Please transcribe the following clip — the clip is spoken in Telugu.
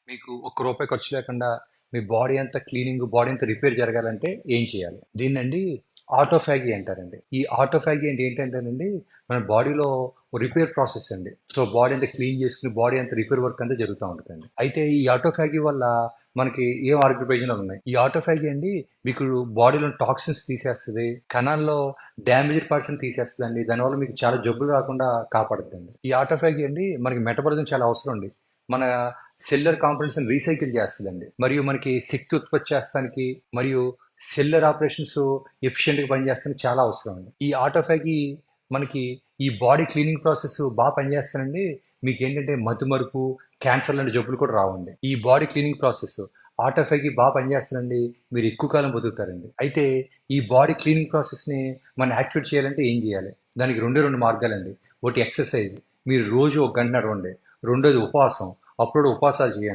మీకు ఒక్క రూపాయి ఖర్చు లేకుండా మీ బాడీ అంతా క్లీనింగ్, బాడీ అంతా రిపేర్ జరగాలంటే ఏం చేయాలి? దీన్నండి ఆటోఫాగీ అంటారండి. ఈ ఆటోఫాగీ అంటే ఏంటంటేనండి, మన బాడీలో రిపేర్ ప్రాసెస్ అండి. సో, బాడీ అంతా క్లీన్ చేసుకొని, బాడీ అంతా రిపేర్ వర్క్ అంతా జరుగుతా ఉంటదండి. అయితే ఈ ఆటోఫాగీ వల్ల మనకి ఏం ఆరోగ్య ప్రయోజనాలు ఉన్నాయి? ఈ ఆటోఫాగీ అండి మీకు బాడీలో టాక్సిన్స్ తీసేస్తది. కణాల్లో డ్యామేజ్డ్ పార్ట్స్‌ని తీసేస్తదండి. దానివల్ల మీకు చాలా జబ్బులు రాకుండా కాపాడుద్దండి. ఈ ఆటోఫాగీ అండి మనకి మెటబాలిజం చాలా అవసరం అండి. మన సెల్యులర్ కాంపోనెంట్స్‌ని రీసైకిల్ చేస్తదండి. మరియు మనకి శక్తి ఉత్పత్తి చేస్తానికి మరియు సెల్యులర్ ఆపరేషన్స్ ఎఫిషియెంట్‌గా పనిచేస్తానికి చాలా అవసరం అండి. ఈ ఆటోఫాగీ మనకి ఈ బాడీ క్లీనింగ్ ప్రాసెస్ బాగా పనిచేస్తానండి. మీకేంటంటే మతిమరుపు, క్యాన్సర్ లాంటి జబ్బులు కూడా రావండి. ఈ బాడీ క్లీనింగ్ ప్రాసెస్ ఆటోఫాగీ బాగా పనిచేస్తానండి. మీరు ఎక్కువ కాలం బతుకుతారండి. అయితే ఈ బాడీ క్లీనింగ్ ప్రాసెస్‌ని మనం యాక్టివేట్ చేయాలంటే ఏం చేయాలి? దానికి రెండు మార్గాలండి. ఒకటి ఎక్సర్సైజ్. మీరు రోజు ఒక గంట నడవండి. రెండోది ఉపవాసం. అప్పుడప్పుడు ఉపవాసాలు చేయండి.